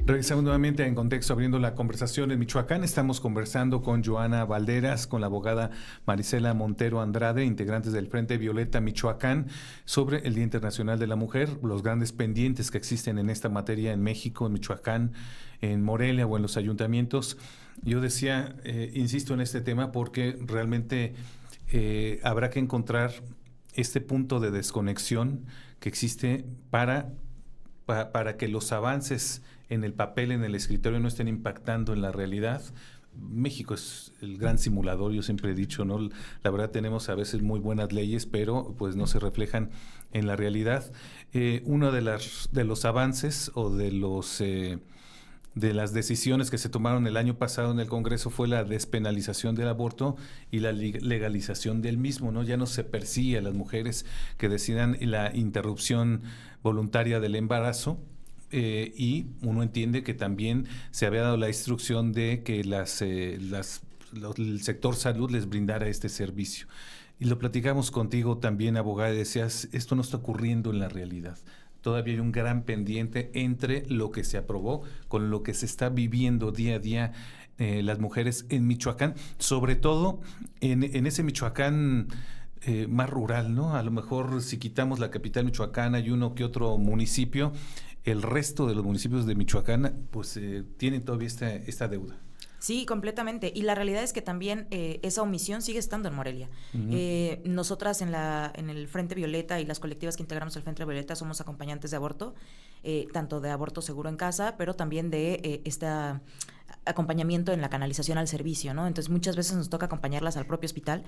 Regresamos nuevamente en Contexto, abriendo la conversación en Michoacán. Estamos conversando con Joana Valderas, con la abogada Marisela Montero Andrade, integrantes del Frente Violeta Michoacán, sobre el Día Internacional de la Mujer, los grandes pendientes que existen en esta materia en México, en Michoacán, en Morelia o en los ayuntamientos. Yo decía, insisto en este tema porque realmente habrá que encontrar este punto de desconexión que existe para que los avances en el papel, en el escritorio, no estén impactando en la realidad. México es el gran simulador, yo siempre he dicho, ¿no? La verdad tenemos a veces muy buenas leyes, pero pues no se reflejan en la realidad. Uno de los avances o de las decisiones que se tomaron el año pasado en el Congreso fue la despenalización del aborto y la legalización del mismo, ¿no? Ya no se persigue a las mujeres que decidan la interrupción voluntaria del embarazo. Y uno entiende que también se había dado la instrucción de que el sector salud les brindara este servicio. Y lo platicamos contigo también, abogada, y decías, esto no está ocurriendo en la realidad. Todavía hay un gran pendiente entre lo que se aprobó con lo que se está viviendo día a día las mujeres en Michoacán, sobre todo en ese Michoacán más rural, ¿no? A lo mejor si quitamos la capital michoacana y uno que otro municipio, el resto de los municipios de Michoacán pues tienen todavía esta deuda. Sí, completamente. Y la realidad es que también esa omisión sigue estando en Morelia. Uh-huh. Nosotras en el Frente Violeta y las colectivas que integramos el Frente Violeta somos acompañantes de aborto, tanto de aborto seguro en casa, pero también de acompañamiento en la canalización al servicio, ¿no? Entonces muchas veces nos toca acompañarlas al propio hospital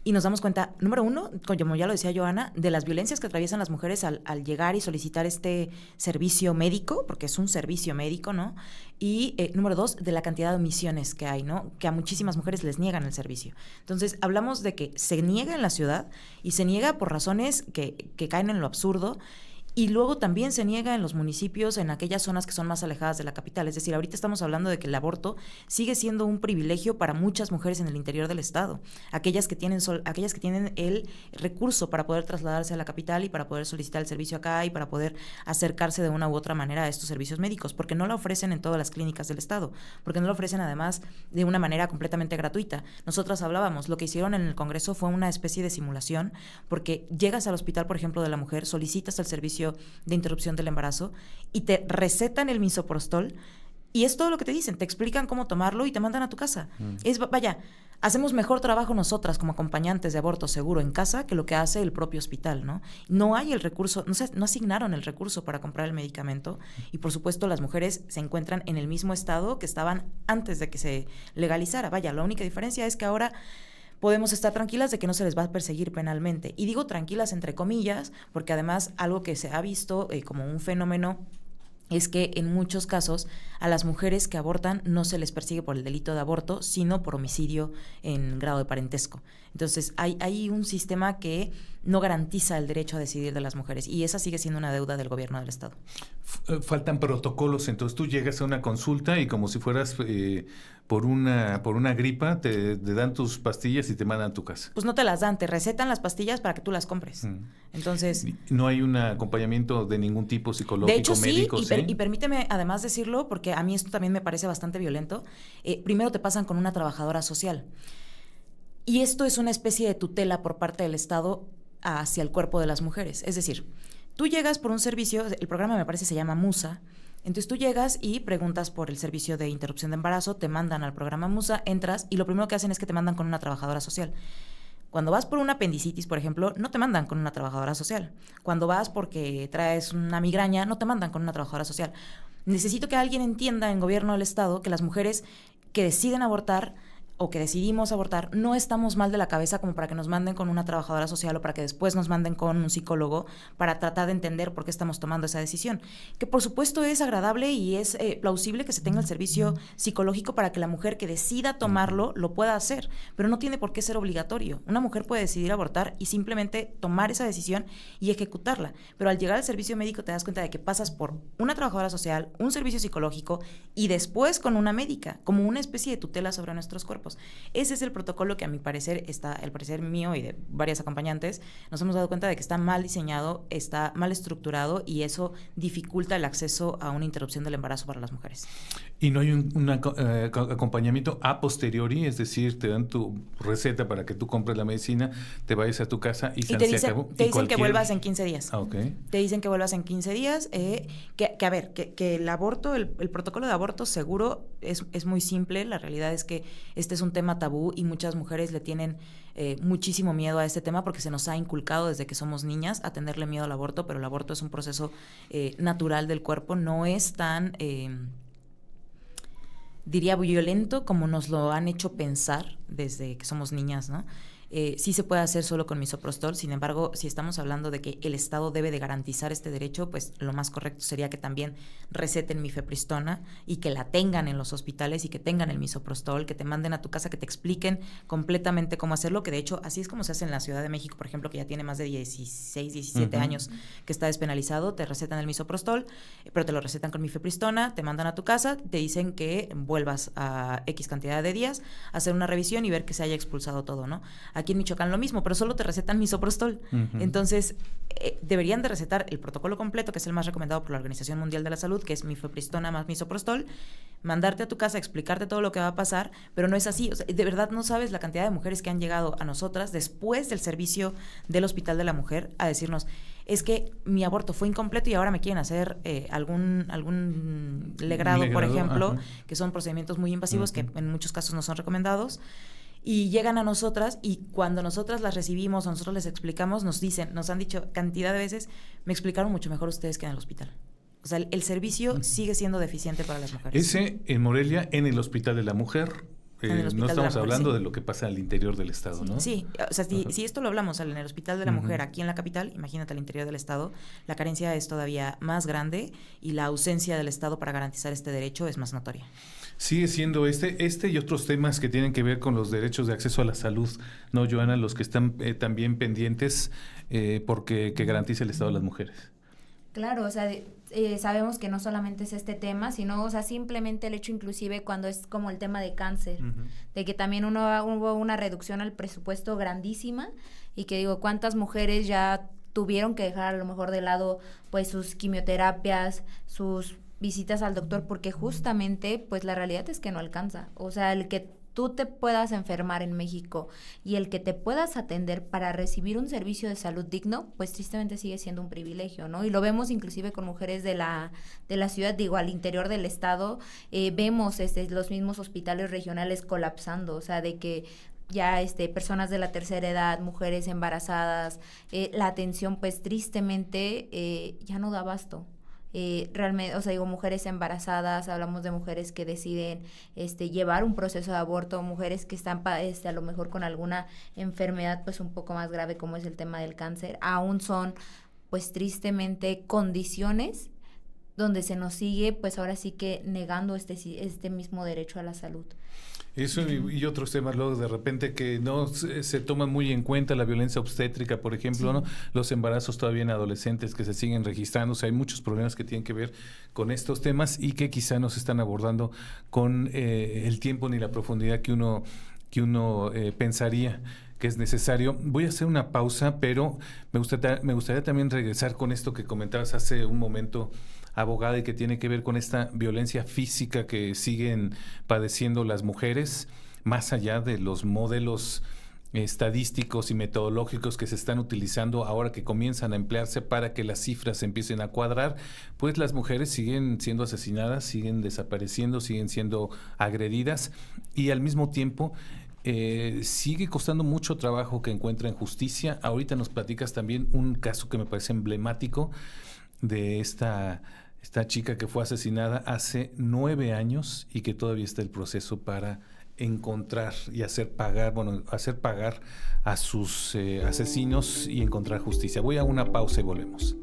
y nos damos cuenta, número uno, como ya lo decía Joana, de las violencias que atraviesan las mujeres al llegar y solicitar este servicio médico, porque es un servicio médico, ¿no? Y número dos, de la cantidad de omisiones que hay, ¿no? Que a muchísimas mujeres les niegan el servicio. Entonces hablamos de que se niega en la ciudad y se niega por razones que caen en lo absurdo. Y luego también se niega en los municipios, en aquellas zonas que son más alejadas de la capital. Es decir, ahorita estamos hablando de que el aborto sigue siendo un privilegio para muchas mujeres en el interior del estado. Aquellas que tienen el recurso para poder trasladarse a la capital y para poder solicitar el servicio acá y para poder acercarse de una u otra manera a estos servicios médicos, porque no lo ofrecen en todas las clínicas del estado, porque no lo ofrecen además de una manera completamente gratuita. Nosotras hablábamos, lo que hicieron en el Congreso fue una especie de simulación, porque llegas al hospital, por ejemplo, de la mujer, solicitas el servicio de interrupción del embarazo y te recetan el misoprostol y es todo lo que te dicen, te explican cómo tomarlo y te mandan a tu casa. Hacemos mejor trabajo nosotras como acompañantes de aborto seguro en casa que lo que hace el propio hospital, ¿no? No hay el recurso, no asignaron el recurso para comprar el medicamento y por supuesto las mujeres se encuentran en el mismo estado que estaban antes de que se legalizara. La única diferencia es que ahora podemos estar tranquilas de que no se les va a perseguir penalmente. Y digo tranquilas entre comillas, porque además algo que se ha visto como un fenómeno es que en muchos casos a las mujeres que abortan no se les persigue por el delito de aborto, sino por homicidio en grado de parentesco. Entonces hay un sistema que no garantiza el derecho a decidir de las mujeres y esa sigue siendo una deuda del gobierno del estado. Faltan protocolos, entonces tú llegas a una consulta y como si fueras por una gripa, te dan tus pastillas y te mandan a tu casa. Pues no te las dan, te recetan las pastillas para que tú las compres. Entonces, no hay un acompañamiento de ningún tipo psicológico, de hecho, médico, sí. Y permíteme además decirlo, porque a mí esto también me parece bastante violento. Primero te pasan con una trabajadora social. Y esto es una especie de tutela por parte del Estado hacia el cuerpo de las mujeres. Es decir, tú llegas por un servicio, el programa me parece se llama MUSA, entonces tú llegas y preguntas por el servicio de interrupción de embarazo, te mandan al programa MUSA, entras y lo primero que hacen es que te mandan con una trabajadora social. Cuando vas por una apendicitis, por ejemplo, no te mandan con una trabajadora social. Cuando vas porque traes una migraña, no te mandan con una trabajadora social. Necesito que alguien entienda en gobierno del Estado que las mujeres que deciden abortar o que decidimos abortar, no estamos mal de la cabeza como para que nos manden con una trabajadora social o para que después nos manden con un psicólogo para tratar de entender por qué estamos tomando esa decisión. Que por supuesto es agradable y es plausible que se tenga el servicio psicológico para que la mujer que decida tomarlo lo pueda hacer, pero no tiene por qué ser obligatorio. Una mujer puede decidir abortar y simplemente tomar esa decisión y ejecutarla, pero al llegar al servicio médico te das cuenta de que pasas por una trabajadora social, un servicio psicológico y después con una médica, como una especie de tutela sobre nuestros cuerpos. cuerpos. Ese es el protocolo que a mi parecer el parecer mío y de varias acompañantes, nos hemos dado cuenta de que está mal diseñado, está mal estructurado y eso dificulta el acceso a una interrupción del embarazo para las mujeres. Y no hay un acompañamiento a posteriori, es decir, te dan tu receta para que tú compres la medicina, te vayas a tu casa y se acabó. Te dicen que vuelvas en 15 días. Okay. Te dicen que vuelvas en 15 días, que el aborto, el protocolo de aborto seguro es muy simple. La realidad es que este es un tema tabú y muchas mujeres le tienen muchísimo miedo a este tema porque se nos ha inculcado desde que somos niñas a tenerle miedo al aborto, pero el aborto es un proceso natural del cuerpo, no es tan... diría violento como nos lo han hecho pensar desde que somos niñas, ¿no? Sí se puede hacer solo con misoprostol, sin embargo, si estamos hablando de que el Estado debe de garantizar este derecho, pues lo más correcto sería que también receten mifepristona y que la tengan en los hospitales y que tengan el misoprostol, que te manden a tu casa, que te expliquen completamente cómo hacerlo, que de hecho así es como se hace en la Ciudad de México, por ejemplo, que ya tiene más de 16, 17 años que está despenalizado, te recetan el misoprostol, pero te lo recetan con mifepristona, te mandan a tu casa, te dicen que vuelvas a X cantidad de días, hacer una revisión y ver que se haya expulsado todo, ¿no? Aquí en Michoacán lo mismo, pero solo te recetan misoprostol. Entonces, deberían de recetar el protocolo completo, que es el más recomendado por la Organización Mundial de la Salud, que es mifepristona más misoprostol, mandarte a tu casa, explicarte todo lo que va a pasar, pero no es así. O sea, de verdad no sabes la cantidad de mujeres que han llegado a nosotras después del servicio del Hospital de la Mujer a decirnos, es que mi aborto fue incompleto y ahora me quieren hacer algún legrado, por ejemplo, que son procedimientos muy invasivos que en muchos casos no son recomendados. Y llegan a nosotras y cuando nosotras las recibimos o nosotros les explicamos, nos han dicho cantidad de veces, me explicaron mucho mejor ustedes que en el hospital. O sea, el servicio sigue siendo deficiente para las mujeres. Ese en Morelia, en el Hospital de la Mujer. No estamos hablando de lo que pasa al interior del estado, ¿no? Sí, o sea, si esto lo hablamos en el Hospital de la Mujer aquí en la capital, imagínate al interior del estado, la carencia es todavía más grande y la ausencia del Estado para garantizar este derecho es más notoria. Sigue siendo este y otros temas que tienen que ver con los derechos de acceso a la salud, ¿no, Joana? Los que están también pendientes porque que garantice el Estado a las mujeres. Claro, o sea, sabemos que no solamente es este tema, sino, o sea, simplemente el hecho inclusive cuando es como el tema de cáncer, de que también hubo una reducción al presupuesto grandísima y que digo, ¿cuántas mujeres ya tuvieron que dejar a lo mejor de lado pues sus quimioterapias, sus visitas al doctor, porque justamente pues la realidad es que no alcanza? O sea, el que tú te puedas enfermar en México y el que te puedas atender para recibir un servicio de salud digno, pues tristemente sigue siendo un privilegio, ¿no? Y lo vemos inclusive con mujeres de la ciudad, digo, al interior del estado, vemos los mismos hospitales regionales colapsando, o sea, de que ya personas de la tercera edad, mujeres embarazadas, la atención pues tristemente ya no da abasto. Realmente, o sea, digo, mujeres embarazadas, hablamos de mujeres que deciden llevar un proceso de aborto, mujeres que están a lo mejor con alguna enfermedad pues un poco más grave como es el tema del cáncer, aún son pues tristemente condiciones donde se nos sigue pues ahora sí que negando este mismo derecho a la salud. Eso y otros temas luego de repente que no se toma muy en cuenta, la violencia obstétrica, por ejemplo, ¿no? Los embarazos todavía en adolescentes que se siguen registrando, o sea, hay muchos problemas que tienen que ver con estos temas y que quizá no se están abordando con el tiempo ni la profundidad que uno pensaría que es necesario. Voy a hacer una pausa, pero me gustaría también regresar con esto que comentabas hace un momento, abogada, y que tiene que ver con esta violencia física que siguen padeciendo las mujeres, más allá de los modelos estadísticos y metodológicos que se están utilizando ahora que comienzan a emplearse para que las cifras empiecen a cuadrar, pues las mujeres siguen siendo asesinadas, siguen desapareciendo, siguen siendo agredidas y al mismo tiempo sigue costando mucho trabajo que encuentren justicia. Ahorita nos platicas también un caso que me parece emblemático de esta chica que fue asesinada hace 9 años y que todavía está el proceso para encontrar y hacer pagar a sus asesinos y encontrar justicia. Voy a una pausa y volvemos.